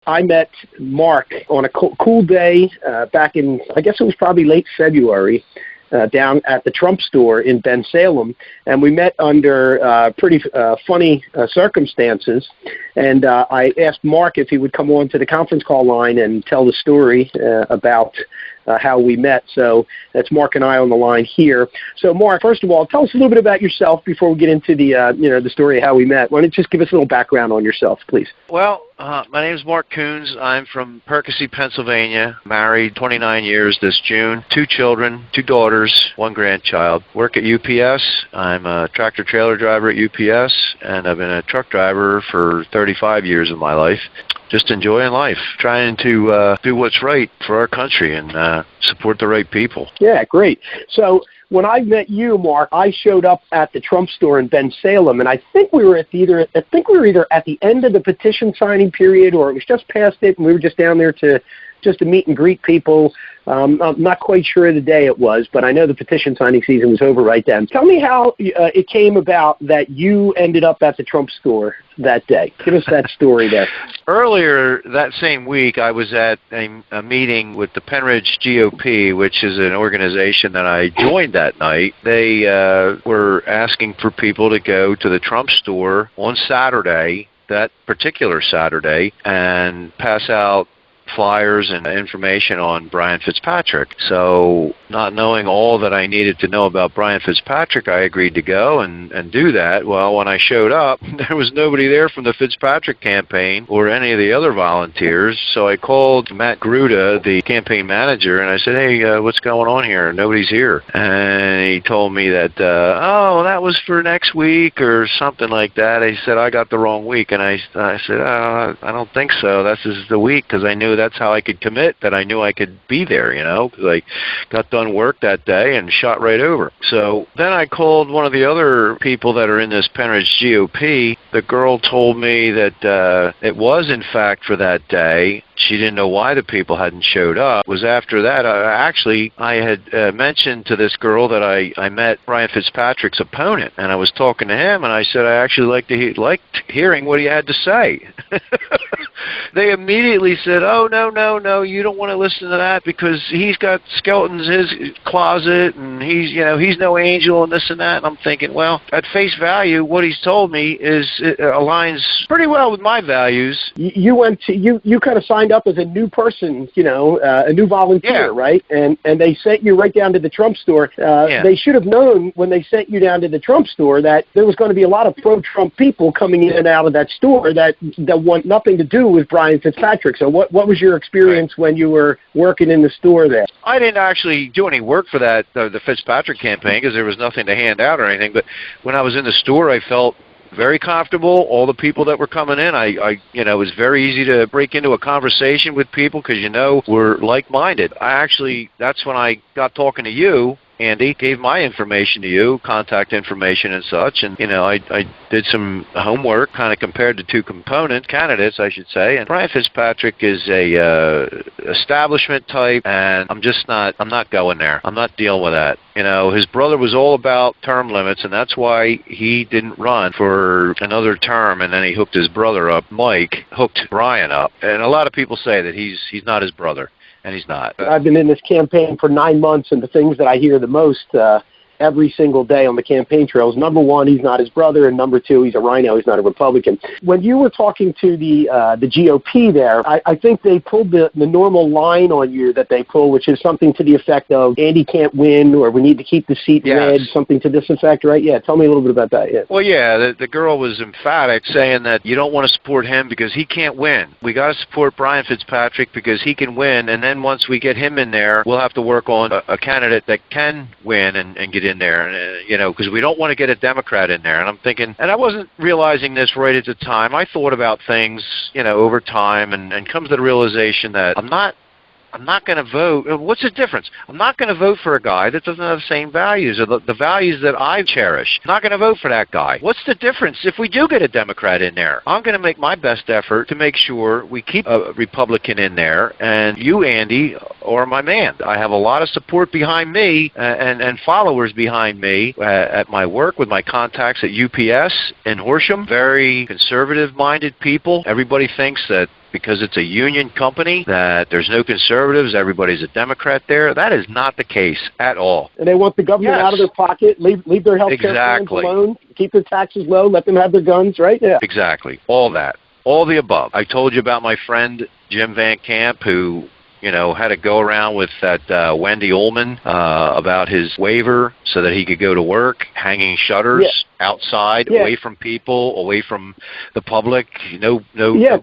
I met Mark on a cool day back in, I guess it was probably late February, down at the Trump store in Bensalem, and we met under pretty funny circumstances. And I asked Mark if he would come on to the conference call line and tell the story about how we met. So that's Mark and I on the line here. So Mark, first of all, tell us a little bit about yourself before we get into the the story of how we met. Why don't you just give us a little background on yourself, please? Well, my name is Mark Kuhns. I'm from Percy, Pennsylvania. Married 29 years this June. 2 children, 2 daughters, 1 grandchild. Work at UPS. I'm a tractor-trailer driver at UPS, and I've been a truck driver for 35 years of my life. Just enjoying life, trying to do what's right for our country and support the right people. Yeah, great. So when I met you, Mark, I showed up at the Trump store in Bensalem, and I think we were either at the end of the petition signing period, or it was just past it, and we were just down there to meet and greet people. I'm not quite sure of the day it was, but I know the petition signing season was over right then. Tell me how it came about that you ended up at the Trump store that day. Give us that story there. Earlier that same week, I was at a meeting with the Penridge GOP, which is an organization that I joined that night. They were asking for people to go to the Trump store on Saturday, that particular Saturday, and pass out flyers and information on Brian Fitzpatrick. So, not knowing all that I needed to know about Brian Fitzpatrick, I agreed to go and do that. Well, when I showed up, there was nobody there from the Fitzpatrick campaign or any of the other volunteers, so I called Matt Gruda, the campaign manager, and I said, hey, what's going on here? Nobody's here. And he told me that, that was for next week or something like that. He said, I got the wrong week. And I said, I don't think so. This is the week, because I knew that's how I could commit, that I knew I could be there, because I got done work that day and shot right over. So then I called one of the other people that are in this Penridge GOP. The girl told me that it was, in fact, for that day. She didn't know why the people hadn't showed up. It was after that, I had mentioned to this girl that I met Brian Fitzpatrick's opponent, and I was talking to him, and I said I actually liked hearing what he had to say. They immediately said, oh, no, you don't want to listen to that because he's got skeletons in his closet, and he's no angel and this and that. And I'm thinking, well, at face value, what he's told me aligns pretty well with my values. You kind of signed up as a new person, a new volunteer, right? And they sent you right down to the Trump store. They should have known when they sent you down to the Trump store that there was going to be a lot of pro-Trump people coming in and out of that store that want nothing to do with Brian Fitzpatrick. So what was your experience when you were working in the store there? I didn't actually do any work for that, the Fitzpatrick campaign, because there was nothing to hand out or anything. But when I was in the store, I felt very comfortable. All the people that were coming in, it was very easy to break into a conversation with people because, we're like-minded. That's when I got talking to you. Andy gave my information to you, contact information and such, and I did some homework, kind of compared the 2 candidates, I should say. And Brian Fitzpatrick is a establishment type, and I'm not going there. I'm not dealing with that. His brother was all about term limits, and that's why he didn't run for another term, and then he hooked his brother up. Mike hooked Brian up, and a lot of people say that he's not his brother. And he's not. I've been in this campaign for 9 months, and the things that I hear the most every single day on the campaign trails, number 1, he's not his brother, and number 2, he's a rhino, he's not a Republican. When you were talking to the GOP there, I think they pulled the normal line on you that they pull, which is something to the effect of, Andy can't win, or we need to keep the seat red, something to this effect, right? Yeah, tell me a little bit about that. Yeah. Well, the girl was emphatic, saying that you don't want to support him because he can't win. We got to support Brian Fitzpatrick because he can win, and then once we get him in there, we'll have to work on a candidate that can win and get in there, because we don't want to get a Democrat in there. And I'm thinking, and I wasn't realizing this right at the time. I thought about things, over time, and come to the realization that I'm not going to vote. What's the difference? I'm not going to vote for a guy that doesn't have the same values, or the values that I cherish. I'm not going to vote for that guy. What's the difference if we do get a Democrat in there? I'm going to make my best effort to make sure we keep a Republican in there, and you, Andy, are my man. I have a lot of support behind me and followers behind me at my work with my contacts at UPS in Horsham. Very conservative-minded people. Everybody thinks that because it's a union company that there's no conservatives, everybody's a Democrat there. That is not the case at all. And they want the government out of their pocket, leave their health care plans alone, keep their taxes low, let them have their guns, right? Yeah. Exactly. All that. All the above. I told you about my friend Jim Van Camp, who had to go around with that Wendy Ullman about his waiver so that he could go to work, hanging shutters outside, away from people, away from the public. No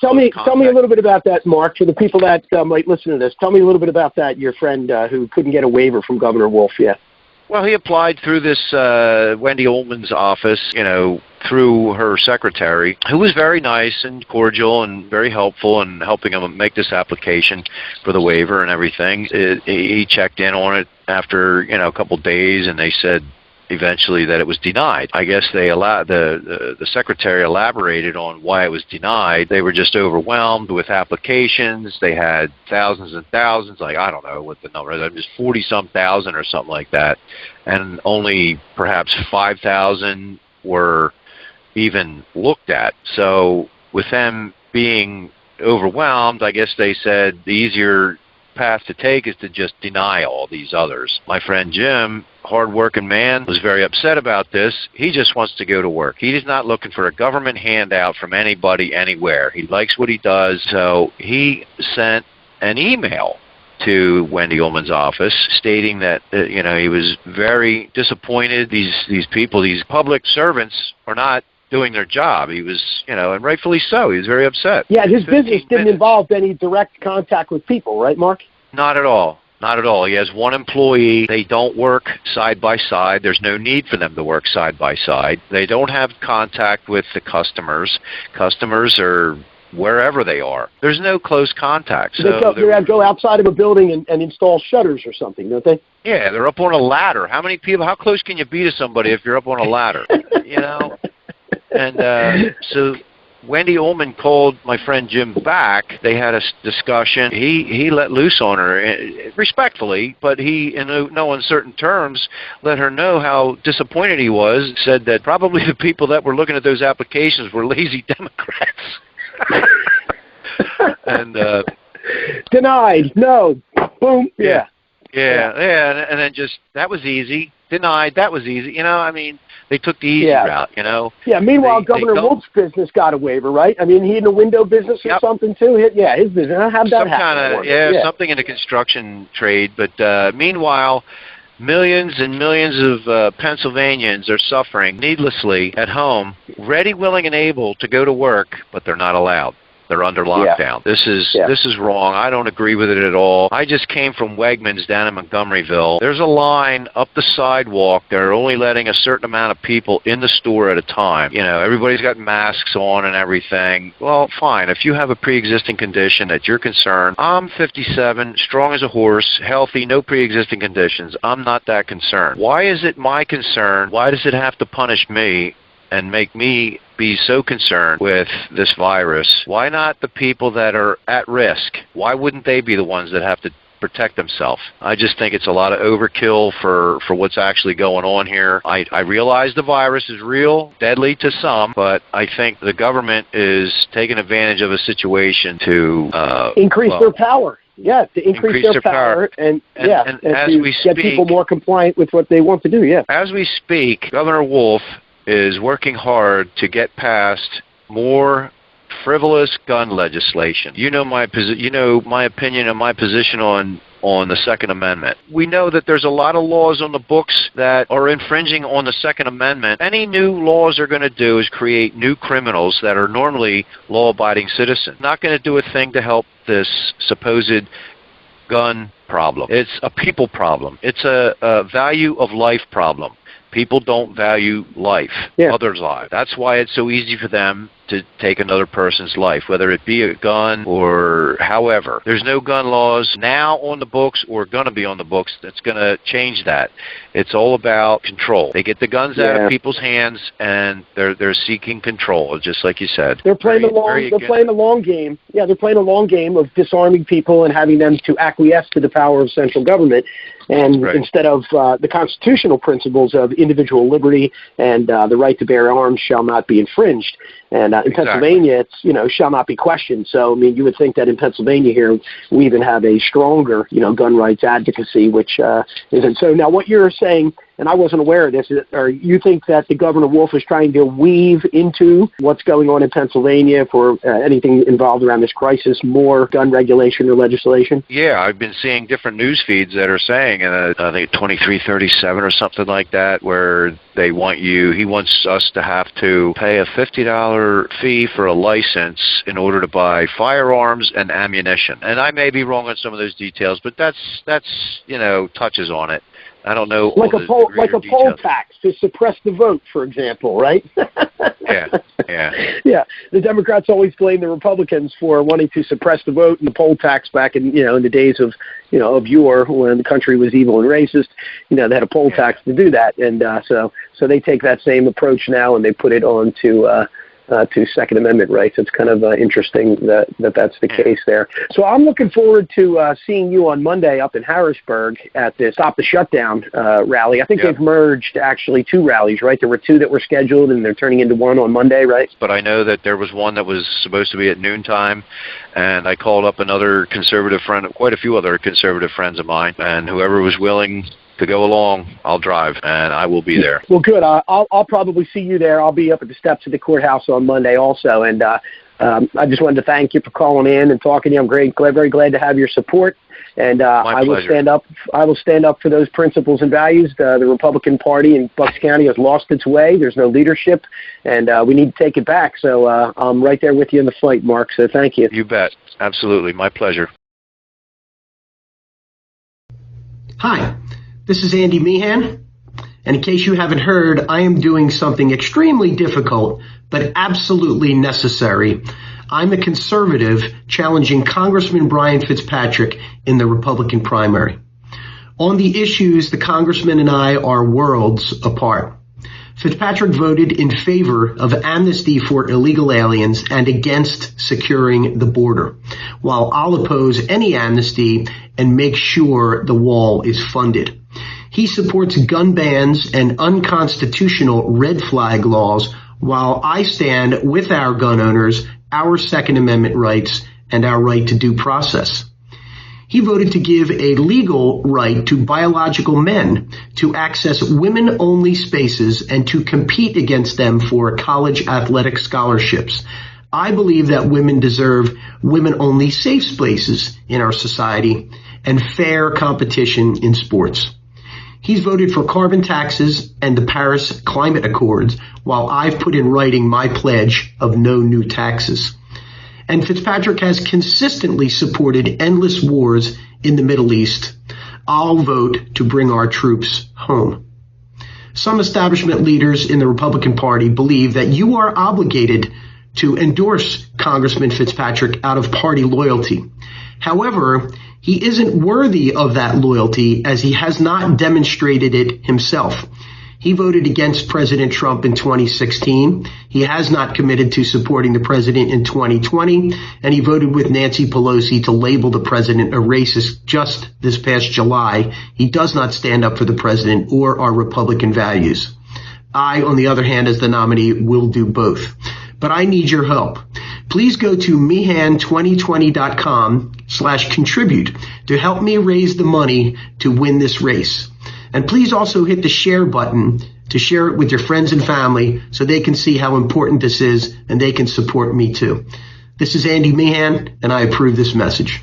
tell me a little bit about that, Mark, for the people that might listen to this. Tell me a little bit about that, your friend who couldn't get a waiver from Governor Wolf. Yeah. Well, he applied through this Wendy Ullman's office, through her secretary, who was very nice and cordial and very helpful in helping him make this application for the waiver and everything. He checked in on it after, a couple days, and they said eventually that it was denied. I guess the secretary elaborated on why it was denied. They were just overwhelmed with applications. They had thousands and thousands, like I don't know what the number is, just 40-some thousand or something like that, and only perhaps 5,000 were even looked at. So with them being overwhelmed, I guess they said the easier path to take is to just deny all these others. My friend Jim, hard-working man, was very upset about this. He just wants to go to work. He is not looking for a government handout from anybody anywhere. He likes what he does, so he sent an email to Wendy Ullman's office stating that he was very disappointed. These people, these public servants, are not doing their job. He was, and rightfully so. He was very upset. Yeah, his business didn't involve any direct contact with people, right, Mark? Not at all. Not at all. He has one employee. They don't work side by side. There's no need for them to work side by side. They don't have contact with the customers. Customers are wherever they are. There's no close contact. So they go outside of a building and install shutters or something, don't they? Yeah, they're up on a ladder. How close can you be to somebody if you're up on a ladder? And so Wendy Ullman called my friend Jim back. They had a discussion. He let loose on her, respectfully, but he, in no uncertain terms, let her know how disappointed he was, said that probably the people that were looking at those applications were lazy Democrats. And denied. No. Boom. Yeah. And then just, that was easy. Denied. That was easy. They took the easy route, Yeah, meanwhile, Governor Wolf's business got a waiver, right? I mean, he in the window business or something, too? His business. How'd that happen? Something in the construction trade. But meanwhile, millions and millions of Pennsylvanians are suffering needlessly at home, ready, willing, and able to go to work, but they're not allowed. They're under lockdown. Yeah. This is wrong. I don't agree with it at all. I just came from Wegmans down in Montgomeryville. There's a line up the sidewalk. They're only letting a certain amount of people in the store at a time. Everybody's got masks on and everything. Well, fine. If you have a pre-existing condition that you're concerned, I'm 57, strong as a horse, healthy, no pre-existing conditions. I'm not that concerned. Why is it my concern? Why does it have to punish me and make me be so concerned with this virus? Why not the people that are at risk? Why wouldn't they be the ones that have to protect themselves? I just think it's a lot of overkill for what's actually going on here. I realize the virus is real, deadly to some, but I think the government is taking advantage of a situation to increase their power. Yeah, to increase their power and as to we speak, get people more compliant with what they want to do. Yeah. As we speak, Governor Wolf is working hard to get past more frivolous gun legislation. My opinion and my position on the Second Amendment. We know that there's a lot of laws on the books that are infringing on the Second Amendment. Any new laws are going to do is create new criminals that are normally law-abiding citizens. Not going to do a thing to help this supposed gun problem. It's a people problem. It's a value of life problem. People don't value life, others' lives. That's why it's so easy for them to take another person's life, whether it be a gun or however. There's no gun laws now on the books or going to be on the books that's going to change that. It's all about control. They get the guns out of people's hands, and they're seeking control, just like you said. They're playing a long game. Yeah, they're playing a long game of disarming people and having them to acquiesce to the power of central government. And instead of the constitutional principles of individual liberty and the right to bear arms shall not be infringed. And And in Pennsylvania, it's, shall not be questioned. So, I mean, you would think that in Pennsylvania here, we even have a stronger, gun rights advocacy, which isn't. So now what you're saying, and I wasn't aware of this, or you think that the Governor Wolf is trying to weave into what's going on in Pennsylvania for anything involved around this crisis, more gun regulation or legislation? Yeah, I've been seeing different news feeds that are saying, I think 2337 or something like that, where he wants us to have to pay a $50 fee for a license in order to buy firearms and ammunition. And I may be wrong on some of those details, but that's touches on it. I don't know. Like a poll tax to suppress the vote, for example, right? Yeah. Yeah. The Democrats always blame the Republicans for wanting to suppress the vote and the poll tax back in the days of yore, when the country was evil and racist. They had a poll tax to do that, and so they take that same approach now and they put it on to Second Amendment rights. It's kind of interesting that's the case there. So I'm looking forward to seeing you on Monday up in Harrisburg at the Stop the Shutdown rally. I think they've merged actually 2 rallies, right? There were 2 that were scheduled, and they're turning into 1 on Monday, right? But I know that there was one that was supposed to be at noontime, and I called up another conservative friend, quite a few other conservative friends of mine, and whoever was willing to go along, I'll drive, and I will be there. Well, good. I'll probably see you there. I'll be up at the steps of the courthouse on Monday also, and I just wanted to thank you for calling in and talking to you. I'm very glad to have your support, and I will stand up. I will stand up for those principles and values. The Republican Party in Bucks County has lost its way. There's no leadership, and we need to take it back. So I'm right there with you in the fight, Mark. So thank you. You bet. Absolutely. My pleasure. Hi. This is Andy Meehan, and in case you haven't heard, I am doing something extremely difficult, but absolutely necessary. I'm a conservative challenging Congressman Brian Fitzpatrick in the Republican primary. On the issues, the Congressman and I are worlds apart. Fitzpatrick voted in favor of amnesty for illegal aliens and against securing the border, while I'll oppose any amnesty and make sure the wall is funded. He supports gun bans and unconstitutional red flag laws, while I stand with our gun owners, our Second Amendment rights, and our right to due process. He voted to give a legal right to biological men to access women-only spaces and to compete against them for college athletic scholarships. I believe that women deserve women-only safe spaces in our society and fair competition in sports. He's voted for carbon taxes and the Paris Climate Accords, while I've put in writing my pledge of no new taxes. And Fitzpatrick has consistently supported endless wars in the Middle East. I'll vote to bring our troops home. Some establishment leaders in the Republican Party believe that you are obligated to endorse Congressman Fitzpatrick out of party loyalty. However, he isn't worthy of that loyalty as he has not demonstrated it himself. He voted against President Trump in 2016. He has not committed to supporting the president in 2020, and he voted with Nancy Pelosi to label the president a racist just this past July. He does not stand up for the president or our Republican values. I, on the other hand, as the nominee, will do both. But I need your help. Please go to meehan2020.com/contribute to help me raise the money to win this race. And please also hit the share button to share it with your friends and family so they can see how important this is and they can support me too. This is Andy Meehan, and I approve this message.